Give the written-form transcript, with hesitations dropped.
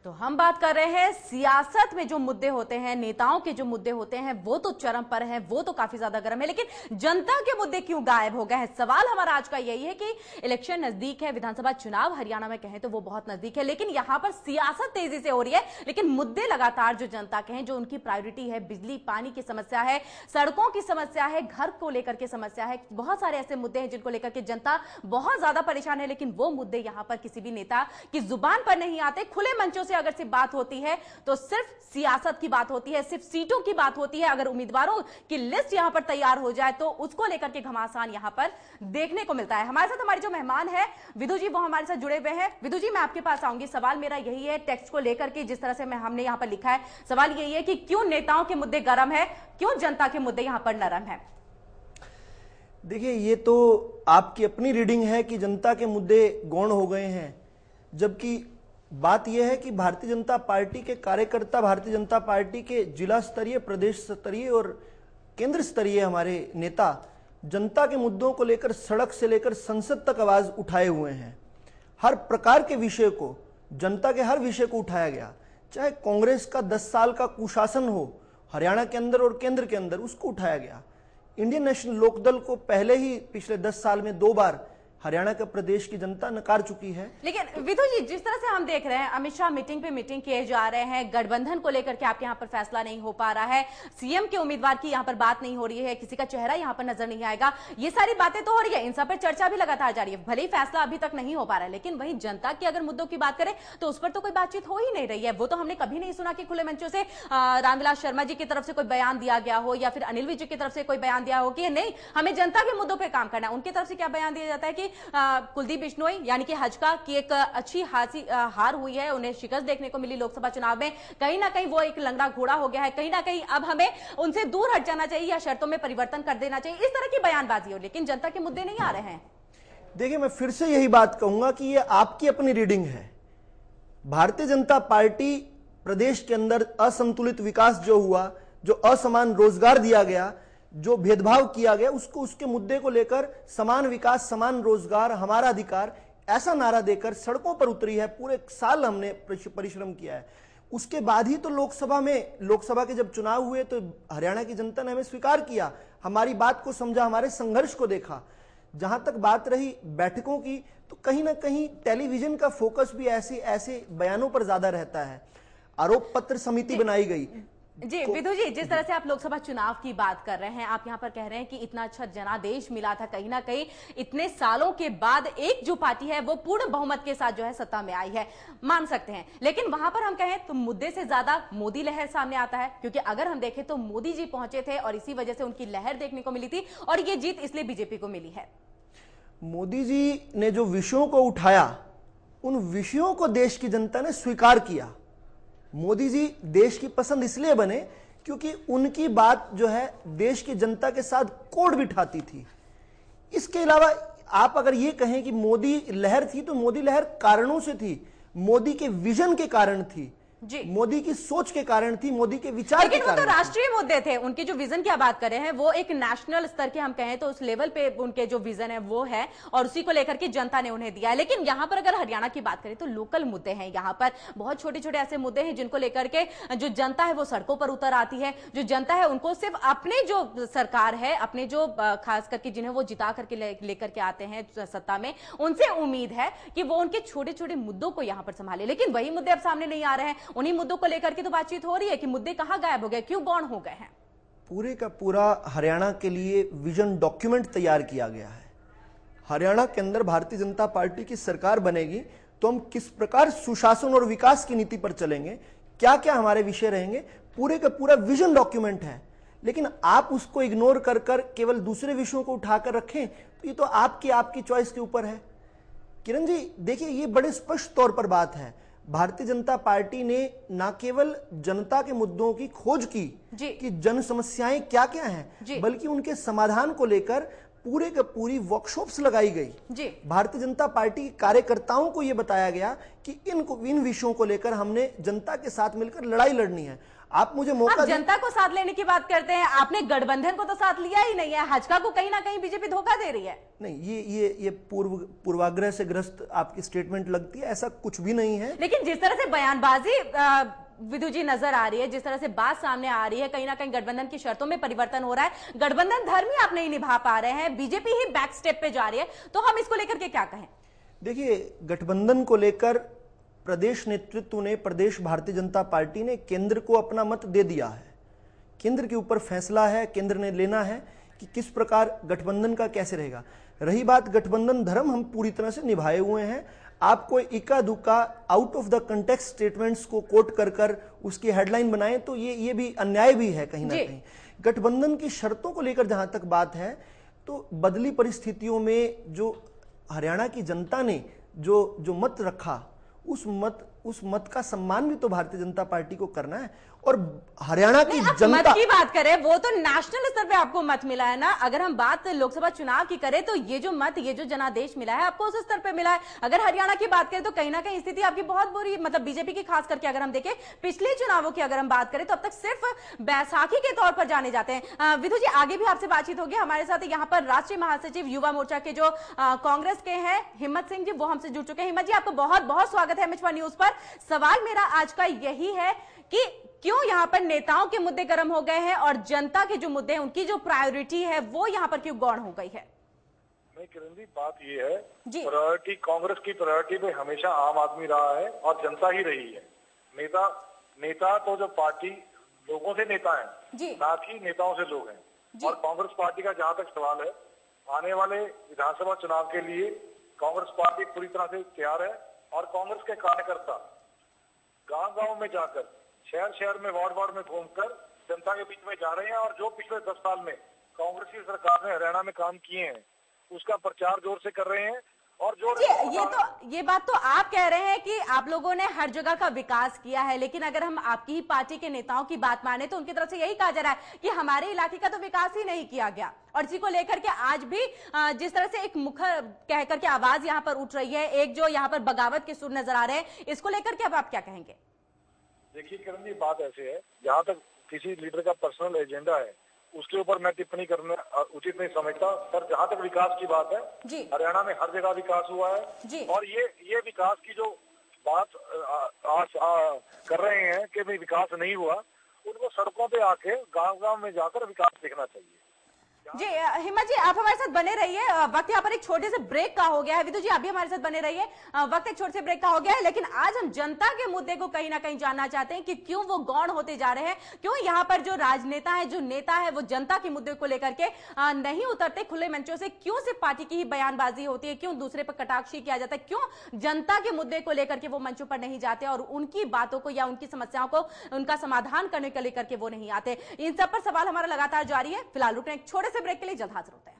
तो हम बात कर रहे हैं सियासत में जो मुद्दे होते हैं, नेताओं के जो मुद्दे होते हैं वो तो चरम पर है, वो तो काफी ज्यादा गर्म है, लेकिन जनता के मुद्दे क्यों गायब हो गए हैं? सवाल हमारा आज का यही है कि इलेक्शन नजदीक है, विधानसभा चुनाव हरियाणा में कहें तो वो बहुत नजदीक है, लेकिन यहां पर सियासत तेजी से हो रही है, लेकिन मुद्दे लगातार जो जनता के हैं, जो उनकी प्रायोरिटी है, बिजली पानी की समस्या है, सड़कों की समस्या है, घर को लेकर के समस्या है, बहुत सारे ऐसे मुद्दे हैं जिनको लेकर के जनता बहुत ज्यादा परेशान है, लेकिन वो मुद्दे यहां पर किसी भी नेता की जुबान पर नहीं आते। खुले मंचों से अगर सिर्फ बात होती है तो सिर्फ सियासत की बात होती है, सिर्फ सीटों की बात होती है। अगर उम्मीदवारों की लिस्ट यहां पर तैयार हो जाए तो उसको लेकर के घमासान यहां पर देखने को मिलता है। हमारे साथ हमारे जो मेहमान है विधु जी, वो हमारे साथ जुड़े हुए हैं। विधु जी, मैं आपके पास आऊंगी। सवाल मेरा यही है, टेक्स्ट को लेकर के जिस तरह से हमने यहां पर लिखा है, सवाल यही है कि क्यों नेताओं के मुद्दे गर्म है, क्यों जनता के मुद्दे यहां पर नरम है? देखिए, ये तो आपकी अपनी रीडिंग है कि जनता के मुद्दे गौण हो गए हैं, जबकि बात यह है कि भारतीय जनता पार्टी के कार्यकर्ता, भारतीय जनता पार्टी के जिला स्तरीय, प्रदेश स्तरीय और केंद्र स्तरीय हमारे नेता जनता के मुद्दों को लेकर सड़क से लेकर संसद तक आवाज उठाए हुए हैं। हर प्रकार के विषय को, जनता के हर विषय को उठाया गया, चाहे कांग्रेस का 10 साल का कुशासन हो हरियाणा के अंदर और केंद्र के अंदर, उसको उठाया गया। इंडियन नेशनल लोकदल को पहले ही पिछले 10 साल में 2 बार हरियाणा का प्रदेश की जनता नकार चुकी है। लेकिन विधु जी, जिस तरह से हम देख रहे हैं अमित शाह मीटिंग पे मीटिंग किए जा रहे हैं, गठबंधन को लेकर के आपके यहाँ पर फैसला नहीं हो पा रहा है, सीएम के उम्मीदवार की यहाँ पर बात नहीं हो रही है, किसी का चेहरा यहाँ पर नजर नहीं आएगा, ये सारी बातें तो हो रही है, इन सब पर चर्चा भी लगातार जारी है, भले ही फैसला अभी तक नहीं हो पा रहा है, लेकिन वहीं जनता की अगर मुद्दों की बात करें तो उस पर तो कोई बातचीत हो ही नहीं रही है। वो तो हमने कभी नहीं सुना कि खुले मंचों से रामविलास शर्मा जी की तरफ से कोई बयान दिया गया हो या फिर अनिल विज की तरफ से कोई बयान दिया हो कि नहीं, हमें जनता के मुद्दों पर काम करना है। उनकी तरफ से क्या बयान दिया जाता है कि कुलदीप बिश्नोई यानी कि हजका की एक अच्छी हार हुई है, उन्हें शिकस्त देखने को मिली लोकसभा चुनाव में, कहीं ना कहीं वो एक लंगड़ा घोड़ा हो गया है, कहीं ना कहीं अब हमें उनसे दूर हट जाना चाहिए या शर्तों में परिवर्तन कर देना चाहिए, इस तरह की बयानबाजी हो, लेकिन जनता के मुद्दे नहीं आ रहे हैं। देखिए, मैं फिर से यही बात कहूंगा कि ये आपकी अपनी रीडिंग है। भारतीय जनता पार्टी प्रदेश के अंदर असंतुलित विकास जो हुआ, जो असमान रोजगार दिया गया, जो भेदभाव किया गया, उसको, उसके मुद्दे को लेकर समान विकास, समान रोजगार, हमारा अधिकार, ऐसा नारा देकर सड़कों पर उतरी है। पूरे साल हमने परिश्रम किया है। उसके बाद ही तो लोकसभा के जब चुनाव हुए तो हरियाणा की जनता ने हमें स्वीकार किया, हमारी बात को समझा, हमारे संघर्ष को देखा। जहां तक बात रही बैठकों की, तो कहीं ना कहीं टेलीविजन का फोकस भी ऐसे बयानों पर ज्यादा रहता है। आरोप पत्र समिति बनाई गई। जी विधु जी, जिस तरह से आप लोकसभा चुनाव की बात कर रहे हैं, आप यहां पर कह रहे हैं कि इतना अच्छा जनादेश मिला था, कहीं ना कहीं इतने सालों के बाद एक जो पार्टी है वो पूर्ण बहुमत के साथ जो है सत्ता में आई है, मान सकते हैं, लेकिन वहां पर हम कहें तो मुद्दे से ज्यादा मोदी लहर सामने आता है, क्योंकि अगर हम देखें तो मोदी जी पहुंचे थे और इसी वजह से उनकी लहर देखने को मिली थी और ये जीत इसलिए बीजेपी को मिली है। मोदी जी ने जो विषयों को उठाया, उन विषयों को देश की जनता ने स्वीकार किया। मोदी जी देश की पसंद इसलिए बने क्योंकि उनकी बात जो है देश की जनता के साथ कोड बिठाती थी। इसके अलावा आप अगर ये कहें कि मोदी लहर थी, तो मोदी लहर कारणों से थी, मोदी के विजन के कारण थी, मोदी की सोच के कारण थी, मोदी के विचार के कारण। लेकिन वो तो राष्ट्रीय मुद्दे थे, उनके जो विजन की आप बात कर रहे हैं वो एक नेशनल स्तर के, हम कहें तो उस लेवल पे उनके जो विजन है वो है और उसी को लेकर के जनता ने उन्हें दिया है। लेकिन यहां पर अगर हरियाणा की बात करें तो लोकल मुद्दे हैं, यहां पर बहुत छोटे छोटे ऐसे मुद्दे हैं जिनको लेकर के जो जनता है वो सड़कों पर उतर आती है। जो जनता है उनको सिर्फ अपने जो सरकार है, अपने जो खास करके जिन्हें वो जिता करके लेकर के आते हैं सत्ता में, उनसे उम्मीद है कि वो उनके छोटे छोटे मुद्दों को यहां पर संभाले, लेकिन वही मुद्दे अब सामने नहीं आ रहे हैं। उन्हीं मुद्दों को लेकर के तो बातचीत हो रही है कि मुद्दे कहां गायब हो गए, क्यों गौण हो गए हैं? पूरे का पूरा हरियाणा के लिए विजन डॉक्यूमेंट तैयार किया गया है। हरियाणा के अंदर भारतीय जनता पार्टी की सरकार बनेगी तो हम किस प्रकार सुशासन और विकास की नीति पर चलेंगे, क्या क्या हमारे विषय रहेंगे, पूरे का पूरा विजन डॉक्यूमेंट है। लेकिन आप उसको इग्नोर कर केवल दूसरे विषयों को उठाकर रखें तो ये तो आपकी चॉइस के ऊपर है। किरण जी, देखिए, ये बड़े स्पष्ट तौर पर बात है, भारतीय जनता पार्टी ने न केवल जनता के मुद्दों की खोज की कि जन समस्याएं क्या क्या हैं, बल्कि उनके समाधान को लेकर पूरे का पूरी वर्कशॉप्स लगाई गई। भारतीय जनता पार्टी के कार्यकर्ताओं को यह बताया गया कि इन विषयों को लेकर हमने जनता के साथ मिलकर लड़ाई लड़नी है। आप मुझे मौका आप जनता को साथ लेने की बात करते हैं, आपने गठबंधन को तो साथ लिया ही नहीं है। हजका को कहीं ना कहीं बीजेपी धोखा दे रही है। नहीं, ये पूर्वाग्रह से ग्रस्त आपकी स्टेटमेंट लगती है, ऐसा कुछ भी नहीं है। लेकिन जिस तरह से बयानबाजी विधु जी नजर आ रही है, जिस तरह से बात सामने आ रही है, कहीं ना कहीं गठबंधन की शर्तों में परिवर्तन हो रहा है, गठबंधन धर्म ही आप नहीं निभा पा रहे हैं, बीजेपी ही बैक स्टेप पे जा रही है, तो हम इसको लेकर के क्या कहें? देखिए, गठबंधन को लेकर प्रदेश नेतृत्व ने, प्रदेश भारतीय जनता पार्टी ने केंद्र को अपना मत दे दिया है। केंद्र के ऊपर फैसला है, केंद्र ने लेना है कि किस प्रकार गठबंधन का कैसे रहेगा। रही बात गठबंधन धर्म, हम पूरी तरह से निभाए हुए हैं। आप कोई इक्का दुक्का out of the context statements को कोट कर कर उसकी हेडलाइन बनाएं तो ये भी अन्याय भी है कहीं ना कहीं। गठबंधन की शर्तों को लेकर जहां तक बात है, तो बदली परिस्थितियों में जो हरियाणा की जनता ने जो मत रखा, उस मत का सम्मान भी तो भारतीय जनता पार्टी को करना है। और हरियाणा की जनता, मत की बात करें, वो तो नेशनल स्तर पे आपको मत मिला है ना। अगर हम बात लोकसभा चुनाव की करें तो ये जो मत, ये जो जनादेश मिला है आपको उस स्तर पे मिला है। अगर हरियाणा की बात करें तो कहीं ना कहीं स्थिति आपकी बहुत बुरी, मतलब बीजेपी की खास करके अगर हम देखें पिछले चुनावों की अगर हम बात करें तो अब तक सिर्फ बैसाखी के तौर पर जाने जाते हैं। विधु जी, आगे भी आपसे बातचीत होगी। हमारे साथ यहाँ पर राष्ट्रीय महासचिव युवा मोर्चा के जो कांग्रेस के हैं हिम्मत सिंह जी, वो हमसे जुड़ चुके हैं। हिम्मत जी, आपको बहुत बहुत स्वागत है एमएच1 न्यूज पर। सवाल मेरा आज का यही है कि क्यों यहाँ पर नेताओं के मुद्दे गर्म हो गए हैं और जनता के जो मुद्दे हैं, उनकी जो प्रायोरिटी है वो यहाँ पर क्यों गौण हो गई है? नहीं किरण जी, बात ये है, प्रायोरिटी, कांग्रेस की प्रायोरिटी पे हमेशा आम आदमी रहा है और जनता ही रही है। नेता तो जो पार्टी लोगों से नेता है, ना कि नेताओं से लोग हैं। और कांग्रेस पार्टी का जहां तक सवाल है, आने वाले विधानसभा चुनाव के लिए कांग्रेस पार्टी पूरी तरह से तैयार है। और कांग्रेस के कार्यकर्ता गांव-गांव में जाकर, शहर में, वार्ड में घूमकर जनता के बीच में जा रहे हैं। और जो पिछले 10 साल में कांग्रेस की सरकार ने हरियाणा में काम किए हैं, उसका प्रचार जोर से कर रहे हैं। और जो ये बात तो आप कह रहे हैं कि आप लोगों ने हर जगह का विकास किया है, लेकिन अगर हम आपकी ही पार्टी के नेताओं की बात माने तो उनकी तरफ से यही कहा जा रहा है कि हमारे इलाके का तो विकास ही नहीं किया गया। और इसी को लेकर के आज भी जिस तरह से एक मुखर कह करके आवाज यहाँ पर उठ रही है, एक जो यहाँ पर बगावत के सुर नजर आ रहे हैं, इसको लेकर के अब आप क्या कहेंगे? देखिए किरण जी, बात ऐसे है, जहाँ तक किसी लीडर का पर्सनल एजेंडा है उसके ऊपर मैं टिप्पणी करना उचित नहीं समझता। पर जहाँ तक विकास की बात है, हरियाणा में हर जगह विकास हुआ है। और ये विकास की जो बात आज कर रहे हैं कि भाई विकास नहीं हुआ, उनको सड़कों पे आके गांव-गांव में जाकर विकास देखना चाहिए। जी हिम्मत जी, आप हमारे साथ बने रहिए। वक्त यहाँ पर एक छोटे से ब्रेक का हो गया है। विधु जी, आप भी हमारे साथ बने रहिए। वक्त एक छोटे से ब्रेक का हो गया है, लेकिन आज हम जनता के मुद्दे को कहीं ना कहीं जानना चाहते हैं कि क्यों वो गौण होते जा रहे हैं, क्यों यहाँ पर जो राजनेता है, जो नेता है, वो जनता के मुद्दे को लेकर के नहीं उतरते खुले मंचों से। क्यों सिर्फ पार्टी की ही बयानबाजी होती है, क्यों दूसरे पर कटाक्ष किया जाता है, क्यों जनता के मुद्दे को लेकर के वो मंचों पर नहीं जाते और उनकी बातों को या उनकी समस्याओं को, उनका समाधान करने को लेकर के वो नहीं आते? इन सब पर सवाल हमारा लगातार जारी है। फिलहाल रुकने एक छोटे से ब्रेक के लिए, जल्द हाजिर होते हैं।